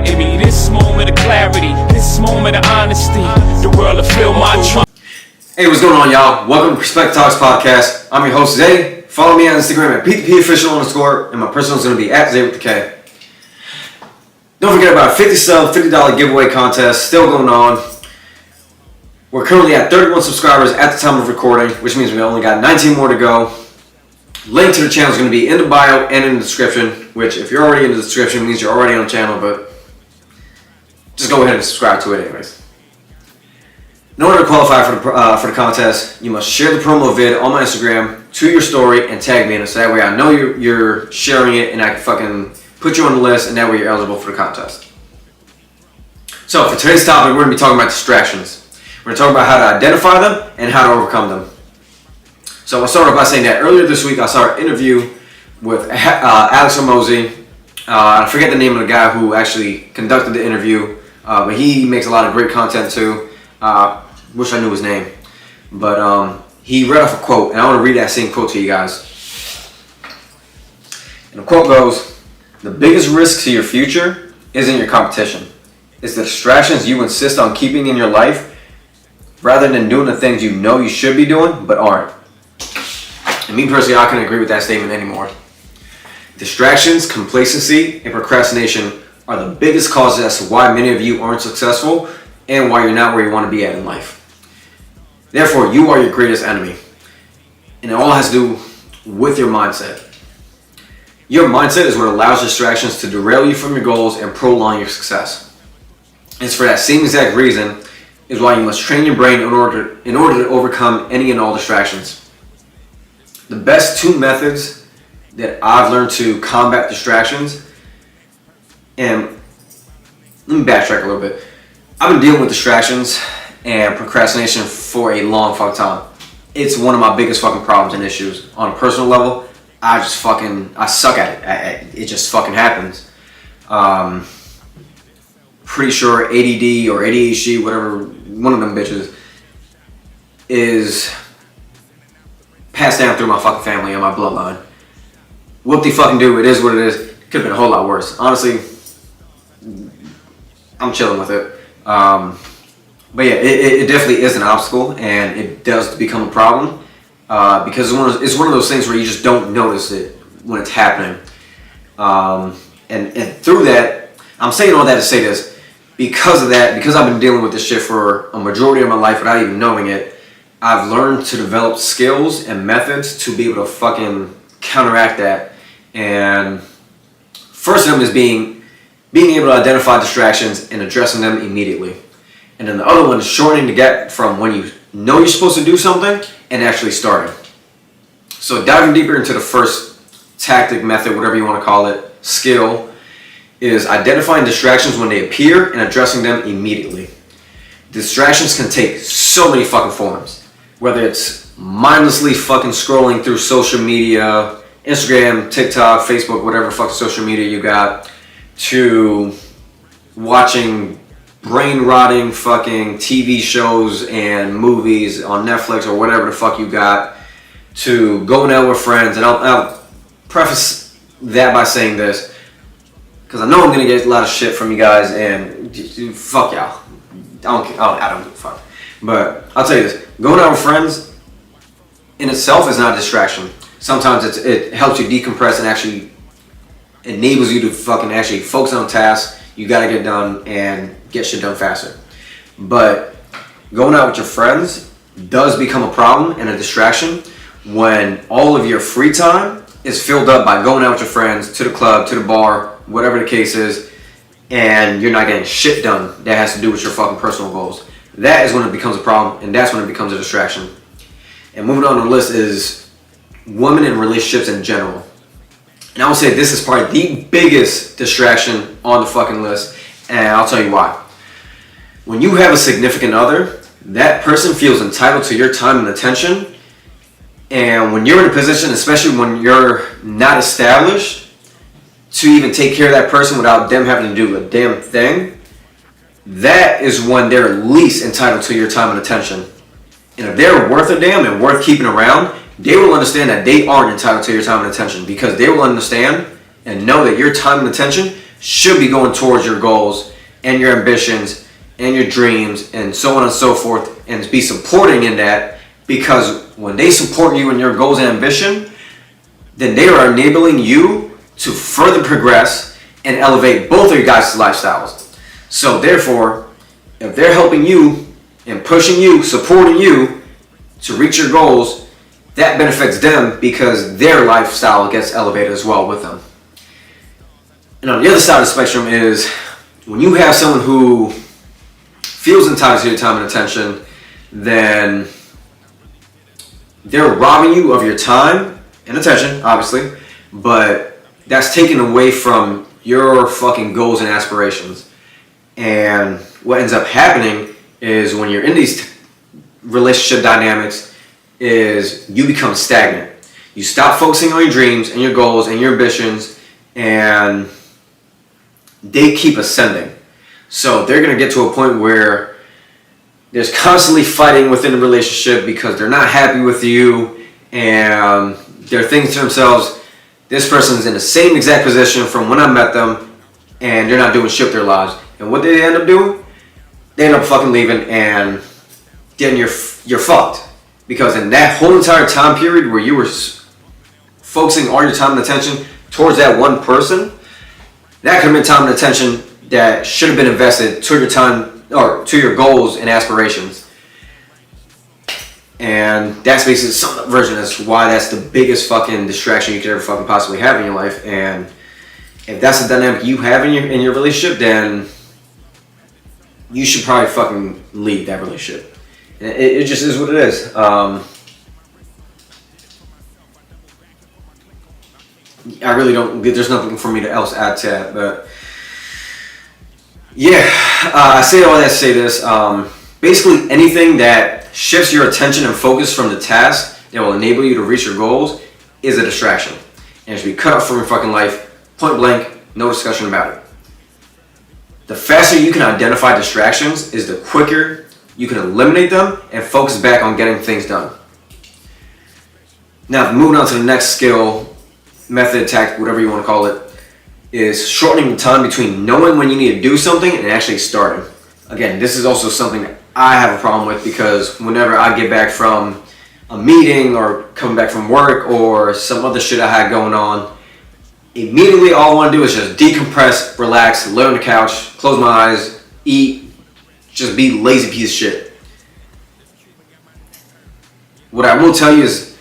granting me this moment of clarity, this moment of honesty. The world will feel my truth. Hey, what's going on, y'all? Welcome to Perspective Talks Podcast. I'm your host, Zay. Follow me on Instagram at PTPOfficial_, and my personal is going to be at Zay with the K. Don't forget about a 50 sub, $50 giveaway contest still going on. We're currently at 31 subscribers at the time of recording, which means we only got 19 more to go. Link to the channel is going to be in the bio and in the description, which if you're already in the description means you're already on the channel, but just go ahead and subscribe to it anyways. In order to qualify for the contest, you must share the promo vid on my Instagram to your story and tag me in it, so that way I know you're sharing it and I can fucking put you on the list, and that way you're eligible for the contest. So for today's topic, we're going to be talking about distractions. We're going to talk about how to identify them and how to overcome them. So I'll start off by saying that earlier this week I saw an interview with Alex Hormozi. I forget the name of the guy who actually conducted the interview, but he makes a lot of great content too. Wish I knew his name. But he read off a quote, and I want to read that same quote to you guys. And the quote goes, "The biggest risk to your future isn't your competition. It's the distractions you insist on keeping in your life rather than doing the things you know you should be doing but aren't." And me personally, I couldn't agree with that statement anymore. Distractions, complacency, and procrastination are the biggest causes as to why many of you aren't successful and why you're not where you want to be at in life. Therefore, you are your greatest enemy. And it all has to do with your mindset. Your mindset is what allows distractions to derail you from your goals and prolong your success. It's for that same exact reason is why you must train your brain in order to overcome any and all distractions. The best two methods that I've learned to combat distractions, and let me backtrack a little bit. I've been dealing with distractions and procrastination for a long fucking time. It's one of my biggest fucking problems and issues. On a personal level, I suck at it. It just fucking happens. Pretty sure ADD or ADHD, whatever, one of them bitches, is passed down through my fucking family and my bloodline. What they fucking do, it is what it is. Could have been a whole lot worse. Honestly, I'm chilling with it. But yeah, it definitely is an obstacle, and it does become a problem because it's one of those things where you just don't notice it when it's happening. And through that, I'm saying all that to say this, because of that, because I've been dealing with this shit for a majority of my life without even knowing it, I've learned to develop skills and methods to be able to fucking counteract that. And first of them is being able to identify distractions and addressing them immediately. And then the other one is shortening the gap from when you know you're supposed to do something and actually starting. So diving deeper into the first tactic, method, whatever you want to call it, skill, is identifying distractions when they appear and addressing them immediately. Distractions can take so many fucking forms. Whether it's mindlessly fucking scrolling through social media, Instagram, TikTok, Facebook, whatever fucking social media you got, to watching brain-rotting fucking TV shows and movies on Netflix or whatever the fuck you got, to going out with friends. And I'll preface that by saying this, because I know I'm going to get a lot of shit from you guys, and fuck y'all. I don't give a fuck. But I'll tell you this, going out with friends in itself is not a distraction. Sometimes it helps you decompress and actually enables you to fucking actually focus on tasks you gotta get done and get shit done faster. But going out with your friends does become a problem and a distraction when all of your free time is filled up by going out with your friends to the club, to the bar, whatever the case is, and you're not getting shit done that has to do with your fucking personal goals. That is when it becomes a problem, and that's when it becomes a distraction. And moving on the list is women in relationships in general. And I would say this is probably the biggest distraction on the fucking list, and I'll tell you why. When you have a significant other, that person feels entitled to your time and attention, and when you're in a position, especially when you're not established, to even take care of that person without them having to do a damn thing, that is when they're least entitled to your time and attention. And if they're worth a damn and worth keeping around, they will understand that they aren't entitled to your time and attention, because they will understand and know that your time and attention should be going towards your goals and your ambitions and your dreams and so on and so forth, and be supporting in that, because when they support you in your goals and ambition, then they are enabling you to further progress and elevate both of your guys' lifestyles. So therefore, if they're helping you and pushing you, supporting you to reach your goals, that benefits them because their lifestyle gets elevated as well with them. And on the other side of the spectrum is when you have someone who feels entitled to your time and attention, then they're robbing you of your time and attention, obviously, but that's taken away from your fucking goals and aspirations. And what ends up happening is when you're in these relationship dynamics is you become stagnant. You stop focusing on your dreams and your goals and your ambitions, and they keep ascending. So they're going to get to a point where there's constantly fighting within the relationship because they're not happy with you, and they're thinking to themselves, this person's in the same exact position from when I met them, and they're not doing shit with their lives. And what they end up doing? They end up fucking leaving, and then you're fucked. Because in that whole entire time period where you were focusing all your time and attention towards that one person, that could have been time and attention that should have been invested to your time or to your goals and aspirations. And that's basically some version as to why that's the biggest fucking distraction you could ever fucking possibly have in your life. And if that's the dynamic you have in your relationship, then you should probably fucking leave that relationship. It just is what it is. I really don't. There's nothing for me to else add to that. But yeah, I say all that to say this. Basically, anything that shifts your attention and focus from the task that will enable you to reach your goals is a distraction, and it should be cut off from your fucking life, point blank, no discussion about it. The faster you can identify distractions is the quicker you can eliminate them and focus back on getting things done. Now, moving on to the next skill, method, tactic, whatever you want to call it, is shortening the time between knowing when you need to do something and actually starting. Again, this is also something that I have a problem with, because whenever I get back from a meeting or coming back from work or some other shit I had going on, immediately all I want to do is just decompress, relax, lay on the couch, close my eyes, eat, just be lazy piece of shit. What I will tell you is,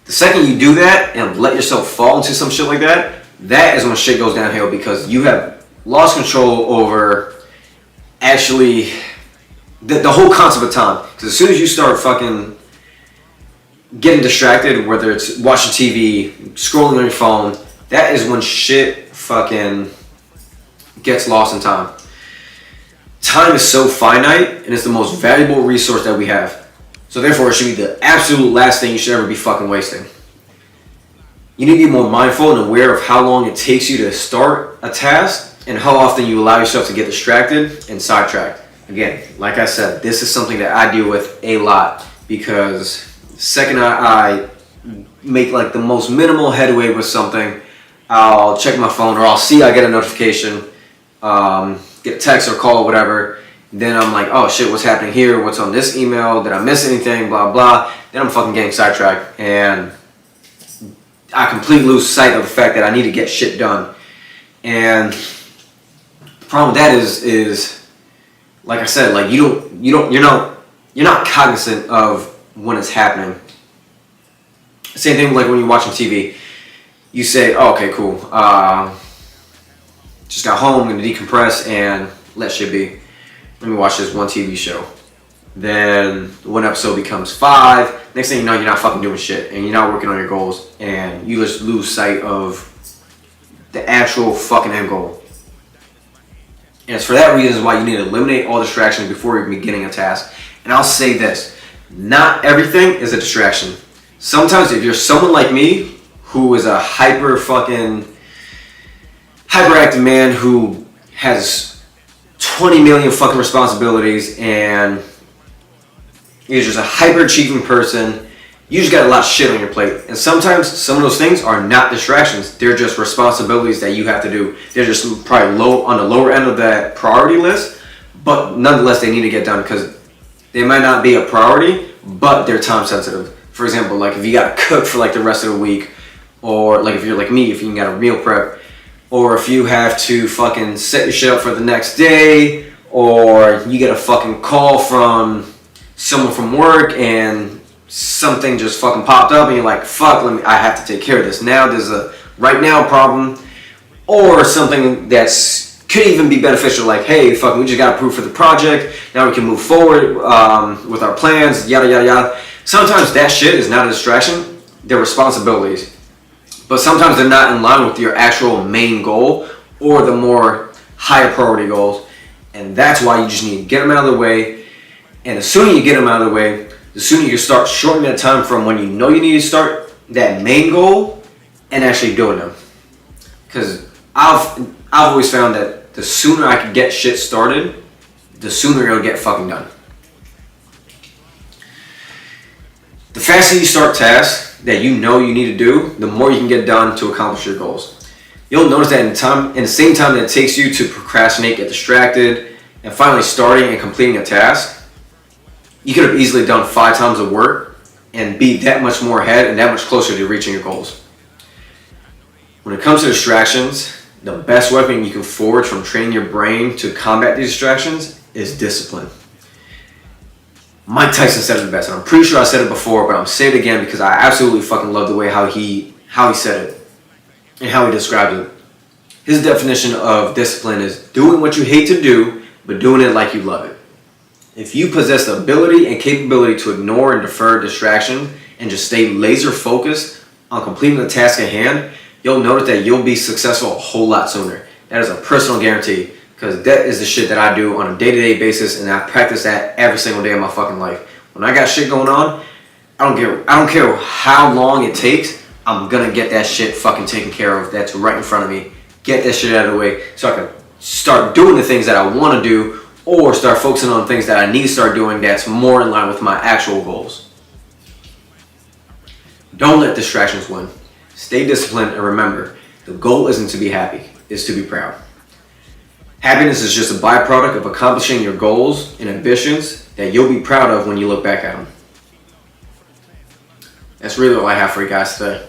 the second you do that and let yourself fall into some shit like that, that is when shit goes downhill, because you have lost control over actually the whole concept of time. Because as soon as you start fucking getting distracted, whether it's watching TV, scrolling on your phone, that is when shit fucking gets lost in time. Time is so finite, and it's the most valuable resource that we have. So therefore, it should be the absolute last thing you should ever be fucking wasting. You need to be more mindful and aware of how long it takes you to start a task and how often you allow yourself to get distracted and sidetracked. Again, like I said, this is something that I deal with a lot, because the second I make like the most minimal headway with something, I'll check my phone, or I'll see I get a notification, get a text or call or whatever. Then I'm like, oh shit, what's happening here? What's on this email? Did I miss anything? Blah, blah. Then I'm fucking getting sidetracked, and I completely lose sight of the fact that I need to get shit done. And the problem with that is like I said, like you're not cognizant of when it's happening. Same thing like when you're watching TV. You say, oh, okay, cool. Just got home, gonna decompress and let shit be. Let me watch this one TV show. Then one episode becomes 5. Next thing you know, you're not fucking doing shit, and you're not working on your goals, and you just lose sight of the actual fucking end goal. And it's for that reason why you need to eliminate all distractions before you're beginning a task. And I'll say this, not everything is a distraction. Sometimes if you're someone like me, who is a hyperactive man who has 20 million fucking responsibilities and is just a hyper-achieving person, you just got a lot of shit on your plate. And sometimes some of those things are not distractions. They're just responsibilities that you have to do. They're just probably low on the lower end of that priority list, but nonetheless they need to get done because they might not be a priority, but they're time sensitive. For example, like if you got to cook for like the rest of the week, or like if you're like me, if you got to meal prep, or if you have to fucking set your shit up for the next day, or you get a fucking call from someone from work and something just fucking popped up and you're like, fuck, I have to take care of this now. There's a right now problem, or something that's could even be beneficial, like, hey, fuck, we just got approved for the project. Now we can move forward with our plans, yada, yada, yada. Sometimes that shit is not a distraction. They're responsibilities. But sometimes they're not in line with your actual main goal or the more higher priority goals. And that's why you just need to get them out of the way. And the sooner you get them out of the way, the sooner you can start shortening that time from when you know you need to start that main goal and actually doing them. Because I've always found that the sooner I can get shit started, the sooner it'll get fucking done. The faster you start tasks that you know you need to do, the more you can get done to accomplish your goals. You'll notice that in the same time that it takes you to procrastinate, get distracted, and finally starting and completing a task, you could have easily done 5 times the work and be that much more ahead and that much closer to reaching your goals. When it comes to distractions, the best weapon you can forge from training your brain to combat these distractions is discipline. Mike Tyson said it the best, and I'm pretty sure I said it before, but I'm saying it again because I absolutely fucking love the way how he said it and how he described it. His definition of discipline is doing what you hate to do, but doing it like you love it. If you possess the ability and capability to ignore and defer distraction and just stay laser focused on completing the task at hand, you'll notice that you'll be successful a whole lot sooner. That is a personal guarantee. Because that is the shit that I do on a day-to-day basis, and I practice that every single day of my fucking life. When I got shit going on, I don't care how long it takes, I'm gonna get that shit fucking taken care of. That's right in front of me. Get that shit out of the way so I can start doing the things that I want to do, or start focusing on things that I need to start doing that's more in line with my actual goals. Don't let distractions win. Stay disciplined, and remember, the goal isn't to be happy, it's to be proud. Happiness is just a byproduct of accomplishing your goals and ambitions that you'll be proud of when you look back at them. That's really all I have for you guys today.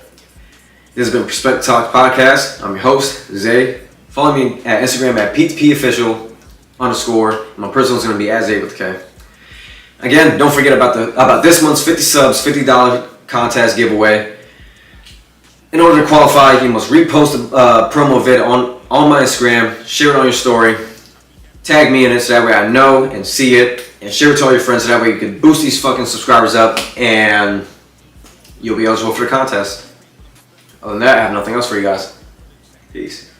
This has been Perspective Talks Podcast. I'm your host, Zay. Follow me at Instagram at PTPofficial_. My personal is going to be at Zay with K. Again, don't forget about this month's 50 subs, $50 contest giveaway. In order to qualify, you must repost a promo vid on my Instagram, share it on your story, tag me in it so that way I know and see it, and share it to all your friends so that way you can boost these fucking subscribers up and you'll be eligible for the contest. Other than that, I have nothing else for you guys. Peace.